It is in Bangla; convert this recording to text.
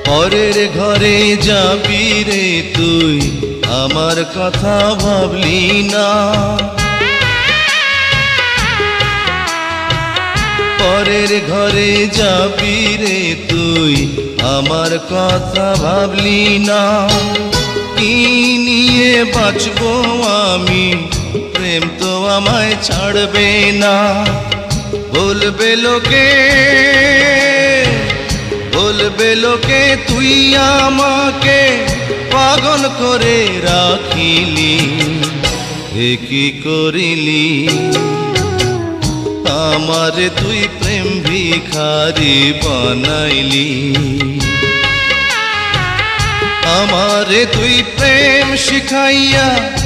পরের ঘরে যাবি রে তুই, আমার কথা ভাবলি না। পরের ঘরে যাবি রে তুই, আমার কথা ভাবলি না। কি নিয়ে বাঁচবো আমি, প্রেম তো আমায় ছাড়বে না। বলবে লোকে, বলবে লোকে তুই আমাকে পাগল করে রাখিলি। এ কি করিলি, আমারে তুই প্রেম ভিখারি বানাইলি। আমারে তুই প্রেম শিখাইয়া